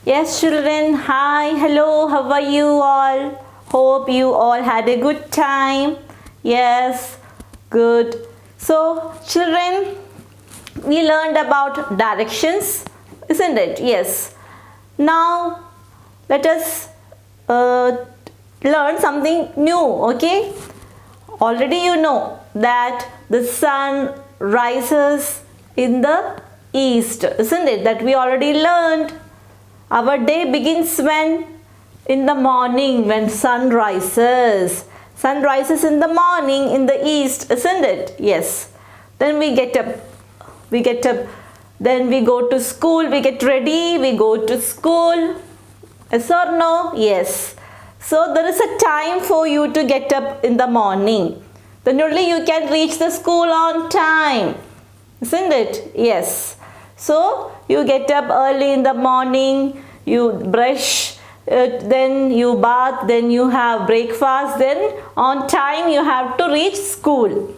Yes, children. Hi, hello, how are you all? Hope you all had a good time. Yes, good. So, children, we learned about directions, isn't it? Yes. Now, let us learn something new, okay? Already you know that the sun rises in the east, isn't it? That we already learned. Our day begins when? In the morning, when sun rises. Sun rises in the morning in the east, isn't it? Yes. Then we get up. We get up. Then we go to school. We get ready. We go to school. Yes or no? Yes. So there is a time for you to get up in the morning. Then only you can reach the school on time. Isn't it? Yes. So you get up early in the morning, you brush, then you bath, then you have breakfast, then on time you have to reach school.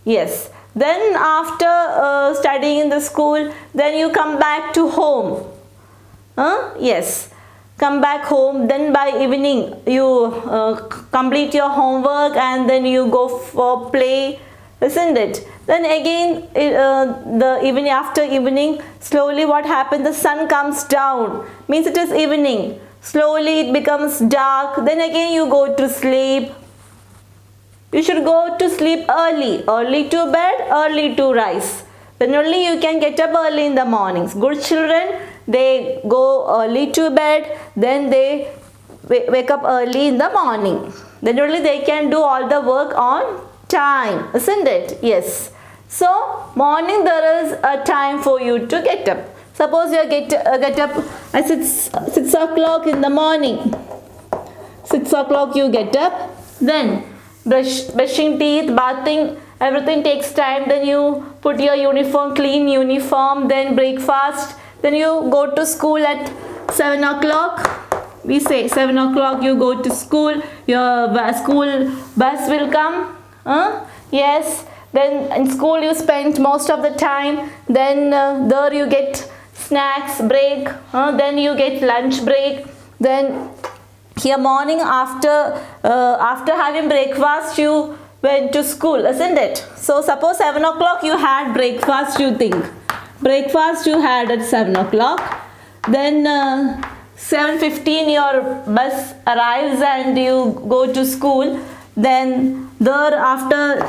Yes. Then after studying in the school, then you come back to home. Yes. Come back home, then by evening you complete your homework and then you go for play, isn't it? Then again the evening, after evening, slowly what happens, the sun comes down, means it is evening, slowly it becomes dark, then again you go to sleep. You should go to sleep early to bed, early to rise. Then only you can get up early in the mornings. Good children, they go early to bed, then they wake up early in the morning. Then only they can do all the work on time, isn't it? Yes. So, morning there is a time for you to get up. Suppose you get up at 6 o'clock in the morning. 6 o'clock you get up, then brushing teeth, bathing, everything takes time. Then you put your uniform, clean uniform, then breakfast, then you go to school at 7 o'clock. We say 7 o'clock you go to school, your school bus will come. Yes, then in school you spend most of the time, then there you get snacks break, then you get lunch break, then here morning after having breakfast you went to school, isn't it? So suppose 7 o'clock you had breakfast, you think. Breakfast you had at 7 o'clock. Then 7:15 your bus arrives and you go to school. Then there after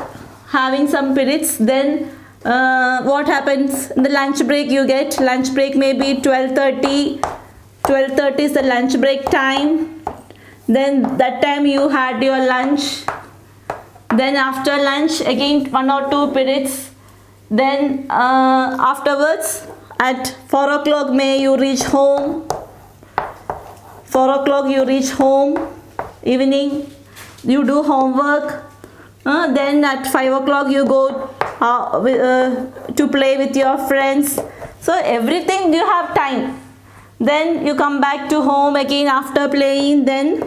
having some periods, then what happens? In the lunch break you get, lunch break maybe 12:30. 12:30 is the lunch break time. Then that time you had your lunch. Then after lunch again 1 or 2 periods. Then afterwards at 4 o'clock may you reach home. 4 o'clock you reach home. Evening you do homework. Then at 5 o'clock you go to play with your friends. So everything you have time. Then you come back to home again after playing. Then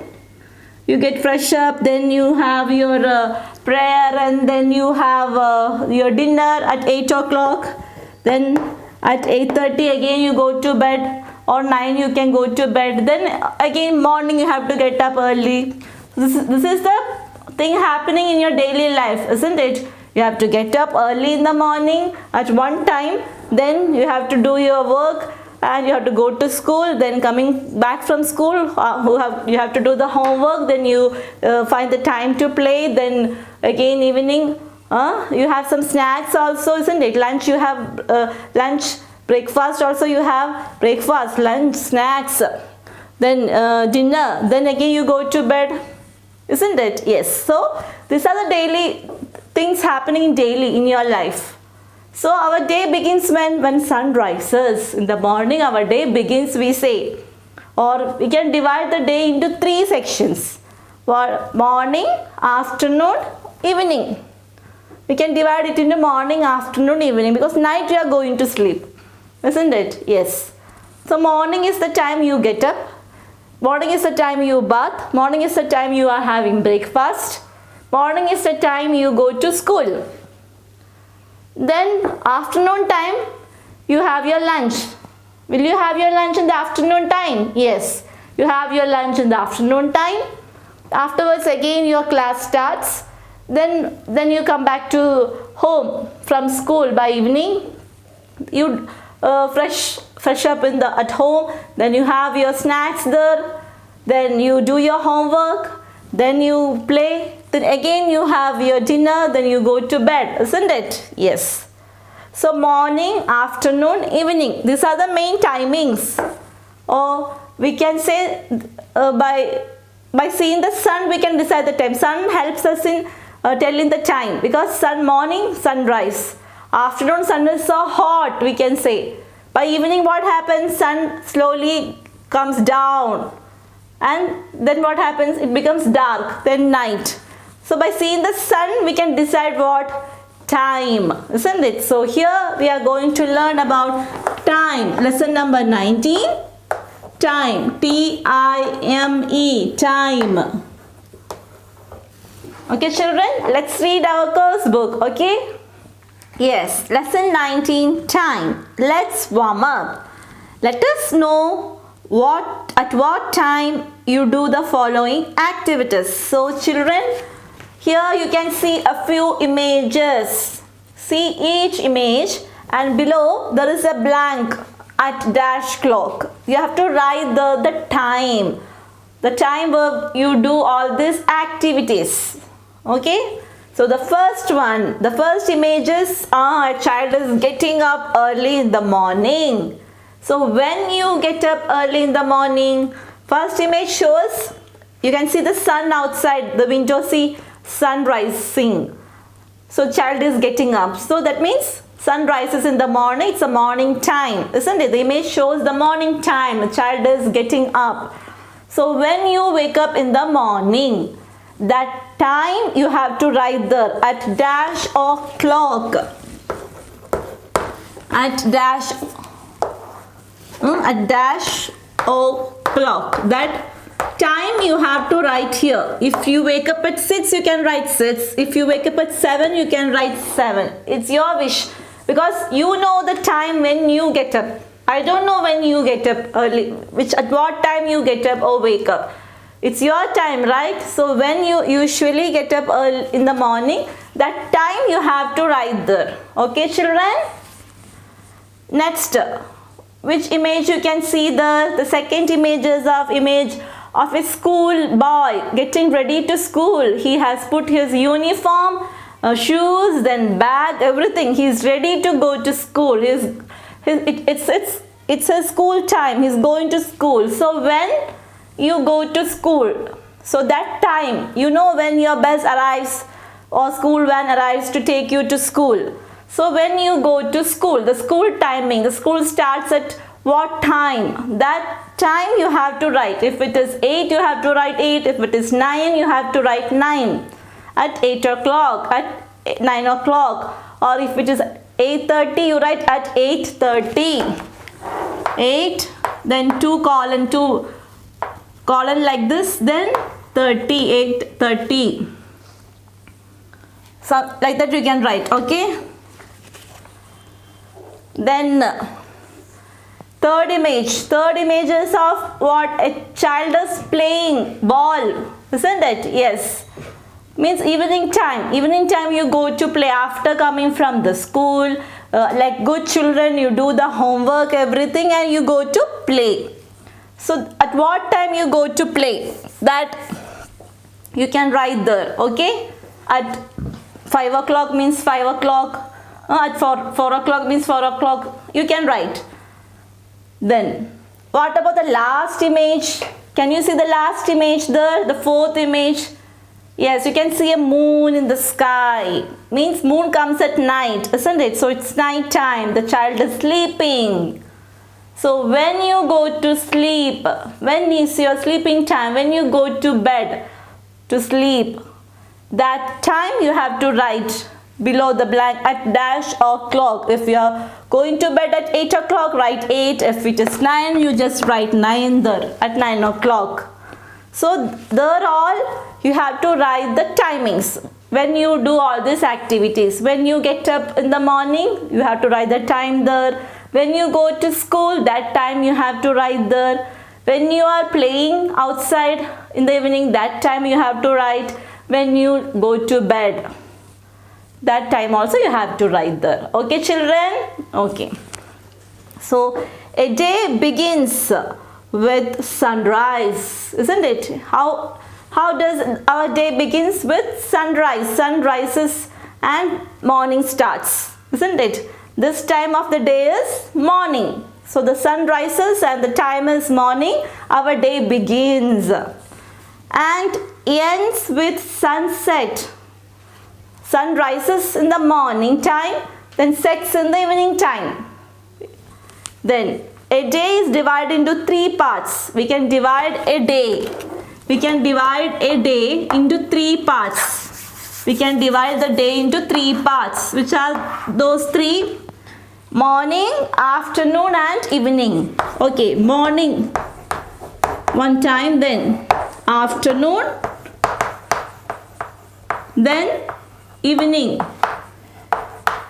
you get fresh up, then you have your prayer, and then you have your dinner at 8 o'clock. Then at 8:30 again you go to bed, or 9 you can go to bed. Then again morning you have to get up early. This is the thing happening in your daily life, isn't it? You have to get up early in the morning at one time, then you have to do your work and you have to go to school. Then coming back from school you have to do the homework, then you find the time to play. Then again evening you have some snacks also, isn't it? Lunch you have lunch, breakfast also you have breakfast, lunch, snacks, then dinner, then again you go to bed, isn't it? Yes. So these are the daily things happening daily in your life. So our day begins when sun rises. In the morning our day begins, we say. Or we can divide the day into 3 sections. For morning, afternoon, evening. We can divide it into morning, afternoon, evening, because night you are going to sleep. Isn't it? Yes. So morning is the time you get up. Morning is the time you bath. Morning is the time you are having breakfast. Morning is the time you go to school. Then afternoon time you have your lunch. Will you have your lunch in the afternoon time? Yes, you have your lunch in the afternoon time. Afterwards again your class starts. Then you come back to home from school by evening. You fresh up at home. Then you have your snacks there. Then you do your homework. Then you play. Then again you have your dinner. Then you go to bed, isn't it? Yes. So morning, afternoon, evening. These are the main timings. Or we can say by seeing the sun we can decide the time. Sun helps us in telling the time, because morning sunrise, afternoon sun is so hot, we can say. By evening what happens? Sun slowly comes down, and then what happens? It becomes dark, then night. So by seeing the sun we can decide what? Time, isn't it? So here we are going to learn about time. Lesson number 19, time. T-I-M-E, time. Okay children, let's read our course book. Okay, yes, lesson 19, time. Let's warm up. Let us know at what time you do the following activities. So children, here you can see a few images. See each image, and below there is a blank at dash clock. You have to write the time where you do all these activities. Okay, so the first images are a child is getting up early in the morning. So when you get up early in the morning, first image shows, you can see the sun outside the window. See, sun rising. So child is getting up. So that means sun rises in the morning. It's a morning time, isn't it? The image shows the morning time. The child is getting up. So when you wake up in the morning, that time you have to write there at dash or clock. At dash or clock. That time you have to write here. If you wake up at 6, you can write 6. If you wake up at 7, you can write 7. It's your wish, because you know the time when you get up. I don't know when you get up early, at what time you get up or wake up. It's your time, right? So when you usually get up early in the morning, that time you have to write there. Okay children? Next, which image you can see there? The second image is image of a school boy getting ready to school. He has put his uniform, shoes, then bag, everything. He's ready to go to school. It's his school time. He's going to school. So when you go to school, so that time, you know when your bus arrives or school van arrives to take you to school. So when you go to school, the school timing, the school starts at what time? That time you have to write. If it is 8, you have to write 8. If it is 9, you have to write 9. At 8 o'clock, at 9 o'clock. Or if it is 8:30, you write at 8:30. 8, then 2 colon like this, then 38:30. So like that you can write. Okay. Then third image is of what? A child is playing ball, isn't it? Yes, means evening time. Evening time you go to play after coming from the school. Like good children, you do the homework, everything, and you go to play. So at what time you go to play? That you can write there. Okay, at 5 o'clock means 5 o'clock. At 4 o'clock means 4 o'clock. You can write. Then what about the last image? Can you see the last image there? The fourth image. Yes, you can see a moon in the sky. Means moon comes at night, isn't it? So it's night time. The child is sleeping. So when you go to sleep, when is your sleeping time? When you go to bed to sleep, that time you have to write below the blank at dash or clock. If you are going to bed at 8 o'clock, write 8. If it is 9, you just write 9 there at 9 o'clock. So there all you have to write the timings when you do all these activities. When you get up in the morning, you have to write the time there. When you go to school, that time you have to write there. When you are playing outside in the evening, that time you have to write. When you go to bed, that time also you have to write there. Okay, children? Okay. So, a day begins with sunrise, isn't it? How does our day begins with sunrise? Sun rises and morning starts, isn't it? This time of the day is morning. So the sun rises and the time is morning. Our day begins and ends with sunset. Sun rises in the morning time, then sets in the evening time. Then a day is divided into 3 parts. We can divide a day. We can divide a day into 3 parts. We can divide the day into 3 parts. Which are those 3? Morning, afternoon and evening. Okay, morning one time, then afternoon, then evening.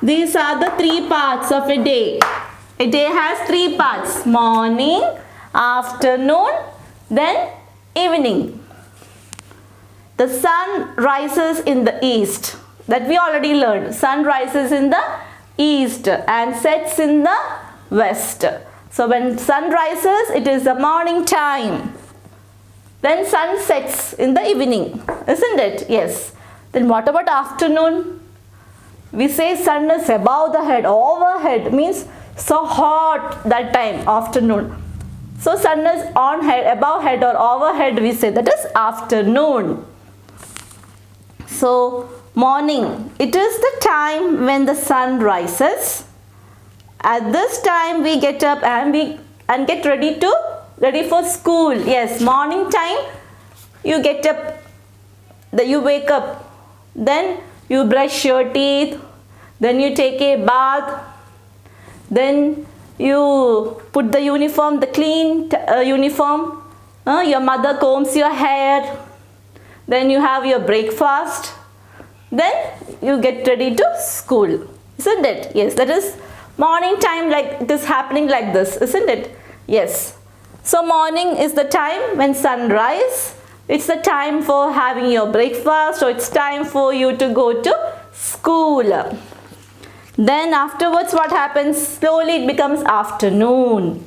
These are the 3 parts of a day. A day has 3 parts: morning, afternoon, then evening. The sun rises in the east. That we already learned. Sun rises in the east and sets in the west. So when sun rises, it is the morning time. Then sun sets in the evening, isn't it? Yes. Then what about afternoon? We say sun is above the head, overhead, means so hot that time, afternoon. So sun is on head, above head or overhead, we say that is afternoon. So morning, it is the time when the sun rises. At this time we get up and get ready for school. Yes, morning time you get up, you wake up, then you brush your teeth, then you take a bath, then you put the uniform, the clean uniform, your mother combs your hair, then you have your breakfast, then you get ready to school, isn't it? Yes, that is morning time, like it is happening like this, isn't it? Yes. So morning is the time when sunrise. It's the time for having your breakfast, or it's time for you to go to school. Then afterwards what happens? Slowly it becomes afternoon.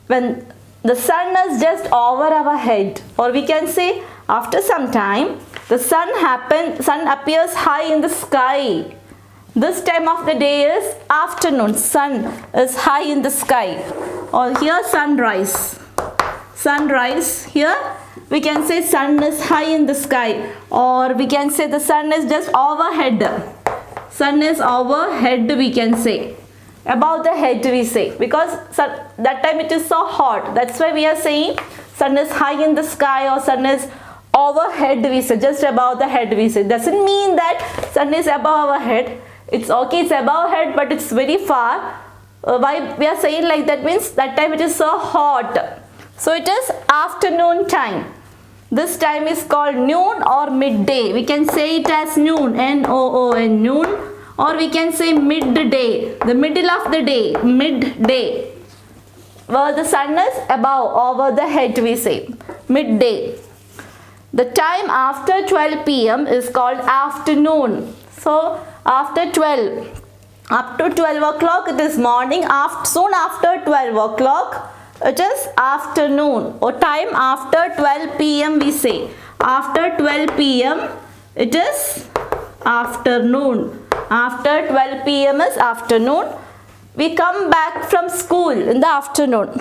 When the sun is just over our head, or we can say after some time, the sun appears high in the sky. This time of the day is afternoon. Sun is high in the sky. Or here sunrise. Sunrise. Here we can say sun is high in the sky. Or we can say the sun is just overhead. Sun is overhead, we can say. Above the head we say. Because that time it is so hot. That's why we are saying sun is high in the sky, or sun is overhead, we say. Just above the head we say. Doesn't mean that sun is above our head. It's okay, it's above head, but it's very far. Why we are saying like that means that time it is so hot. So it is afternoon time. This time is called noon or midday. We can say it as noon, N-O-O-N, noon. Or we can say midday, the middle of the day, midday. Where the sun is above, over the head we say, midday. The time after 12 p.m. is called afternoon. So after 12, up to 12 o'clock it is morning. Soon after 12 o'clock it is afternoon, or time after 12 p.m. we say. After 12 p.m. it is afternoon. After 12 p.m. is afternoon. We come back from school in the afternoon.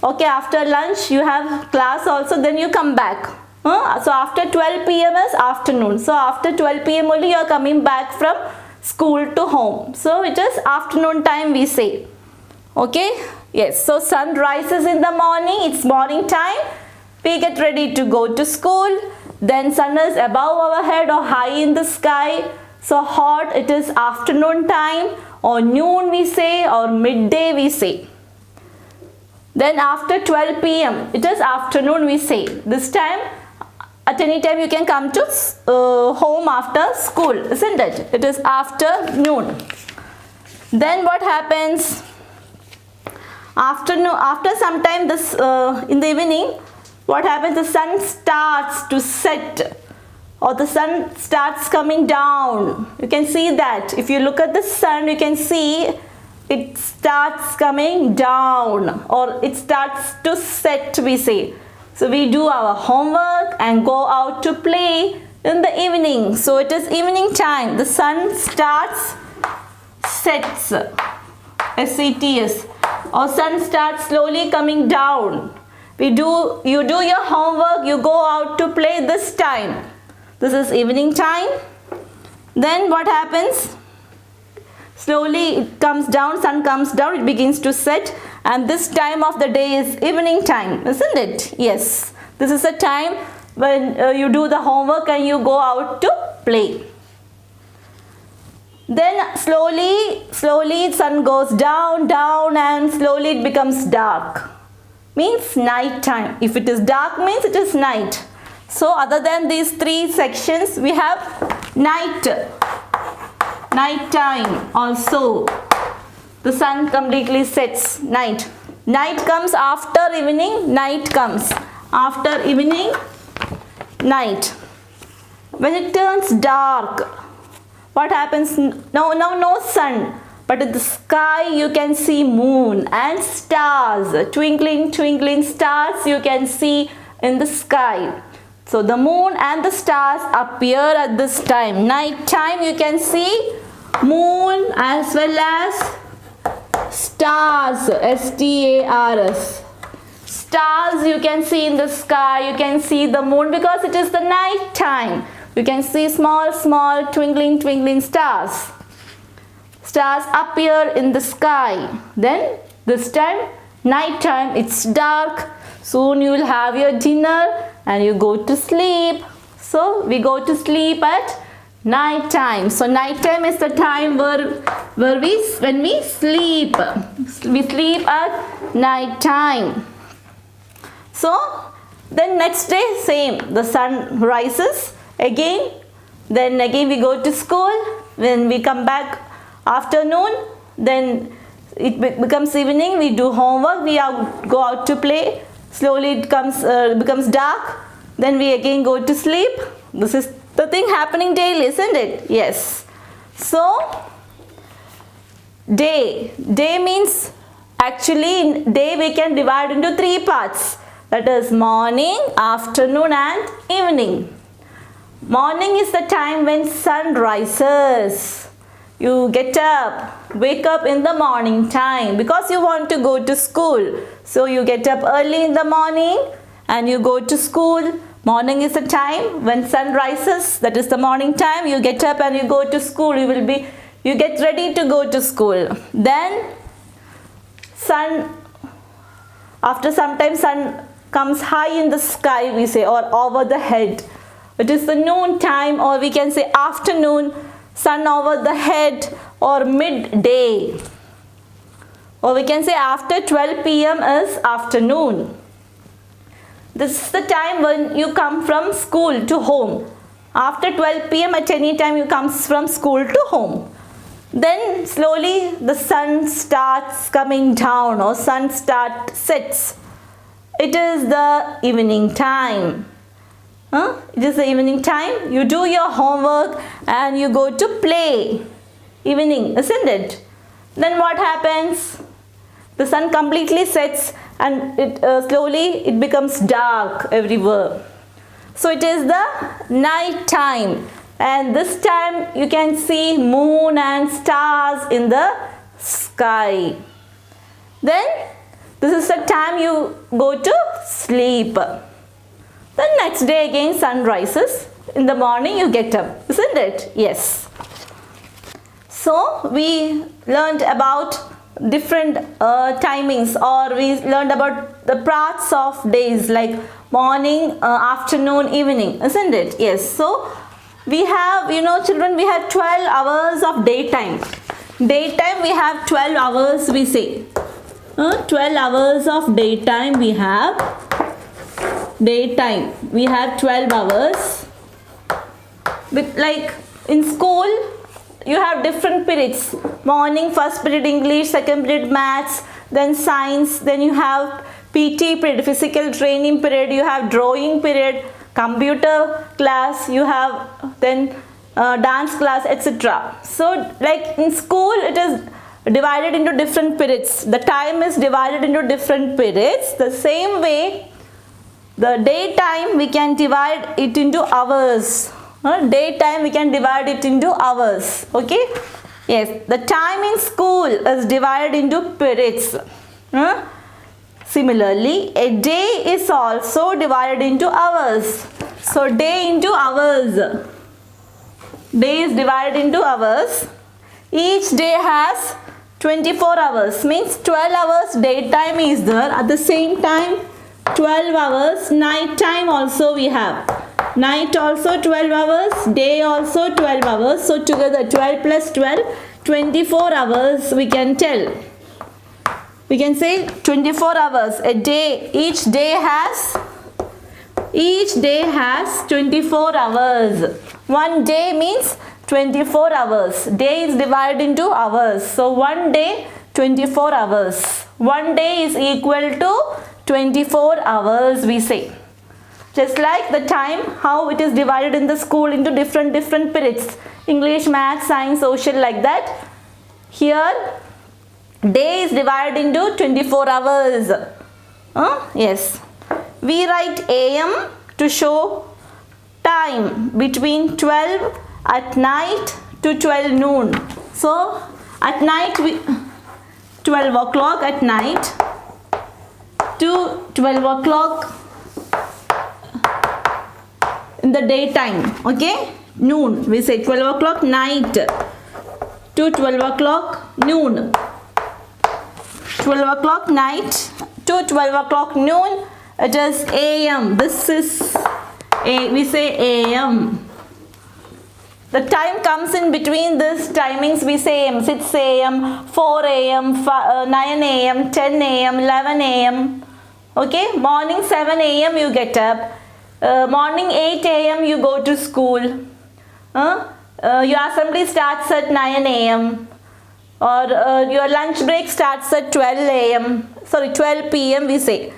Okay, after lunch you have class also, then you come back. So after 12 p.m. is afternoon. So after 12 p.m. only you are coming back from school to home. So it is afternoon time we say. Okay. Yes. So sun rises in the morning. It's morning time. We get ready to go to school. Then sun is above our head or high in the sky. So hot, it is afternoon time, or noon we say, or midday we say. Then after 12 p.m. it is afternoon we say. This time, at any time you can come to home after school, isn't it? It is afternoon. Then what happens? Afternoon, after some time, this in the evening, what happens? The sun starts to set, or the sun starts coming down. You can see that. If you look at the sun, you can see it starts coming down, or it starts to set, we say. So we do our homework and go out to play in the evening. So it is evening time. The sun starts, sets, S-E-T-S, or sun starts slowly coming down. You do your homework, you go out to play this time. This is evening time. Then what happens? Slowly it comes down, sun comes down, it begins to set, and this time of the day is evening time, isn't it? Yes. This is a time when you do the homework and you go out to play. Then slowly sun goes down and slowly it becomes dark. Means night time. If it is dark, means it is night. So other than these three sections, we have night time also. The sun completely sets, night. Night comes after evening, night comes. After evening, night. When it turns dark, what happens? No sun, but in the sky you can see moon and stars, twinkling stars you can see in the sky. So the moon and the stars appear at this time. Night time you can see moon as well as stars, S-T-A-R-S. Stars you can see in the sky, you can see the moon because it is the night time. You can see small twinkling stars. Stars appear in the sky. Then this time, night time, it's dark. Soon you will have your dinner and you go to sleep. So we go to sleep at night time. So night time is the time when we sleep. We sleep at night time. So then next day same, the sun rises again, then again we go to school. When we come back afternoon, then it becomes evening, we do homework, go out to play. Slowly it becomes dark, then we again go to sleep. This is the thing happening daily, isn't it? Yes. So day means, actually in day we can divide into three parts. That is morning, afternoon and evening. Morning is the time when sun rises. You get up, wake up in the morning time because you want to go to school. So you get up early in the morning and you go to school. Morning is the time when sun rises. That is the morning time. You get up and you go to school. You get ready to go to school. Then after some time sun comes high in the sky, we say, or over the head. It is the noon time, or we can say afternoon, sun over the head, or midday. Or we can say after 12 p.m. is afternoon. This is the time when you come from school to home. After 12 p.m. at any time you come from school to home. Then slowly the sun starts coming down, or sets. It is the evening time. It is the evening time. You do your homework and you go to play. Evening, isn't it? Then what happens? The sun completely sets and slowly it becomes dark everywhere. So it is the night time, and this time you can see moon and stars in the sky. Then this is the time you go to sleep. The next day again sun rises. In the morning you get up, isn't it? Yes. So we learned about different timings, or we learned about the parts of days like morning, afternoon, evening, isn't it? Yes. So we have, children, we have 12 hours of daytime. Daytime we have 12 hours, we say. 12 hours of daytime we have. Daytime we have 12 hours. Like in school, you have different periods. Morning, first period English, second period maths, then science, then you have PT period, physical training period, you have drawing period, computer class, you have then dance class, etc. So like in school it is divided into different periods. The time is divided into different periods. The same way the daytime we can divide it into hours. Daytime we can divide it into hours. Okay. Yes, the time in school is divided into periods. Similarly, a day is also divided into hours. So day into hours. Day is divided into hours. Each day has 24 hours, means 12 hours daytime is there. At the same time 12 hours night time also we have. Night also 12 hours, day also 12 hours. So together 12 plus 12, 24 hours we can tell. We can say 24 hours. A day, each day has 24 hours. One day means 24 hours. Day is divided into hours. So one day 24 hours. One day is equal to 24 hours we say. Just like the time how it is divided in the school into different periods. English, math, science, social, like that. Here day is divided into 24 hours. Yes. We write AM to show time between 12 at night to 12 noon. So at night 12 o'clock at night to 12 o'clock in the daytime. Okay. Noon. We say 12 o'clock night to 12 o'clock noon. 12 o'clock night to 12 o'clock noon, it is AM. This is we say AM. The time comes in between this timings, we say AM. 6 AM, 4 AM, 9 AM, 10 AM, 11 AM. Okay, morning 7 AM you get up. Morning 8 AM you go to school. Your assembly starts at 9 AM. Or your lunch break starts at 12 AM. Sorry, 12 PM we say.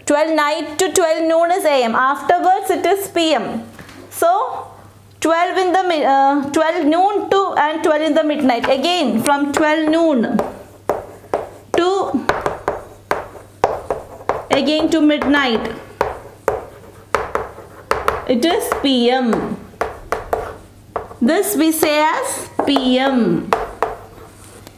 12 night to 12 noon is AM. Afterwards it is PM. So 12 in the 12 noon to and 12 in the midnight. Again from 12 noon to again to midnight. It is PM. This we say as PM.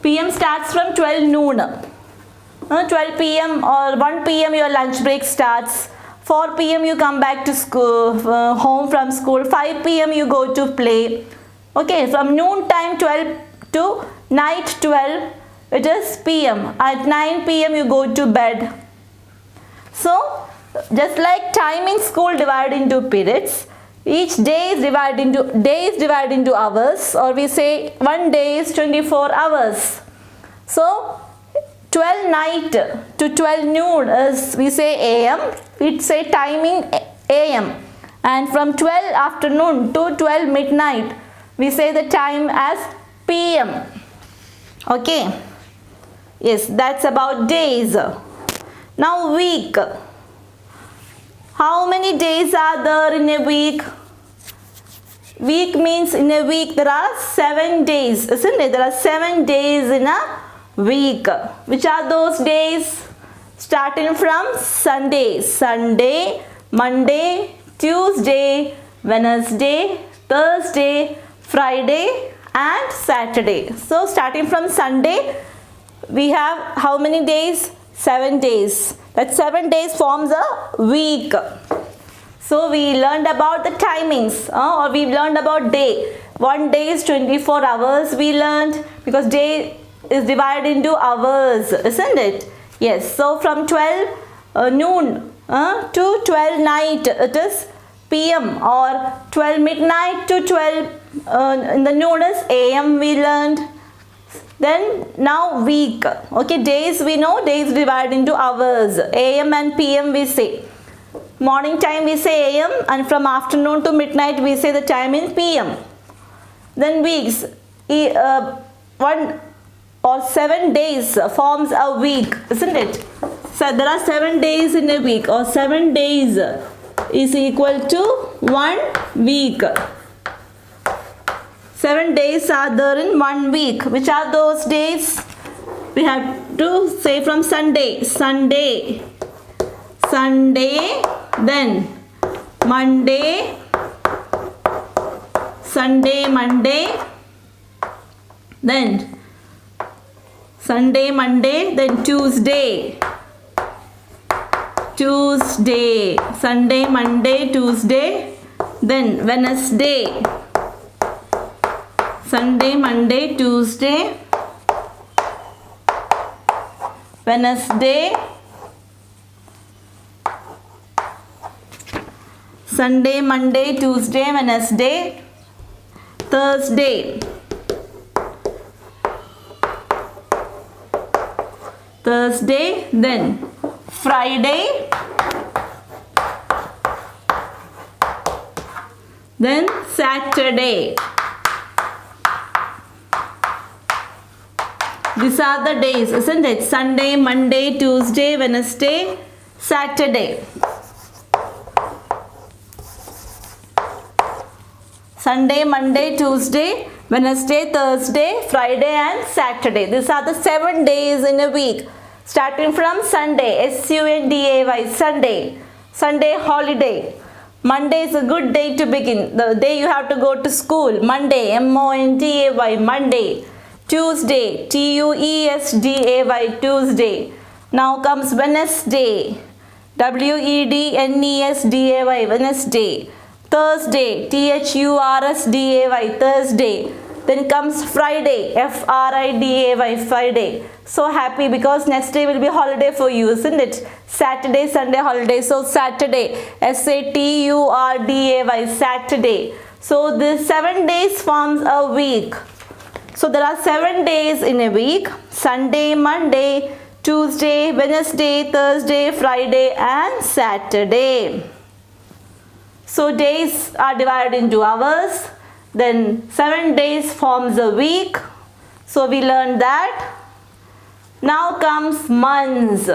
PM starts from 12 noon. 12 PM or 1 PM your lunch break starts. 4 PM you come back to school, home from school. 5 PM you go to play. Okay, from noon time 12 to night 12, it is PM. At 9 PM you go to bed. So, just like time in school divided into periods, each day is divided into hours, or we say one day is 24 hours. So 12 night to 12 noon is we say AM. We say timing AM. And from 12 afternoon to 12 midnight we say the time as PM. Okay. Yes, that's about days. Now week. How many days are there in a week? Week means in a week there are 7 days, isn't it? There are 7 days in a week. Which are those days? Starting from Sunday. Sunday, Monday, Tuesday, Wednesday, Thursday, Friday and Saturday. So starting from Sunday, we have how many days? 7 days. That 7 days forms a week. So we learned about the timings, or we learned about day. One day is 24 hours we learned, because day is divided into hours, isn't it? Yes. So from 12 noon to 12 night it is PM, or 12 midnight to 12 in the noon is AM we learned. Then now week. Okay, days we know, days divided into hours. AM and PM we say. Morning time we say AM, and from afternoon to midnight we say the time in PM. Then weeks. 1 or 7 days forms a week, isn't it? So there are 7 days in a week, or 7 days is equal to 1 week. 7 days are there in 1 week. Which are those days? We have to say from Sunday. Sunday. Sunday. Then Monday. Sunday, Monday. Then Sunday, Monday. Then Tuesday. Tuesday. Sunday, Monday, Tuesday. Then Wednesday. Sunday, Monday, Tuesday, Wednesday, Sunday, Monday, Tuesday, Wednesday, Thursday, Thursday, then Friday, then Saturday. These are the days, isn't it? Sunday, Monday, Tuesday, Wednesday, Saturday. Sunday, Monday, Tuesday, Wednesday, Thursday, Friday and Saturday. These are the 7 days in a week. Starting from Sunday, S-U-N-D-A-Y, Sunday. Sunday holiday. Monday is a good day to begin. The day you have to go to school. Monday, M-O-N-D-A-Y, Monday. Tuesday, T-U-E-S-D-A-Y, Tuesday. Now comes Wednesday, W-E-D-N-E-S-D-A-Y, Wednesday. Thursday, T-H-U-R-S-D-A-Y, Thursday. Then comes Friday, F-R-I-D-A-Y, Friday. So happy because next day will be holiday for you, isn't it? Saturday, Sunday holiday. So Saturday, S-A-T-U-R-D-A-Y, Saturday. So this 7 days forms a week. So there are 7 days in a week: Sunday, Monday, Tuesday, Wednesday, Thursday, Friday and Saturday. So days are divided into hours. Then 7 days forms a week. So we learned that. Now comes months.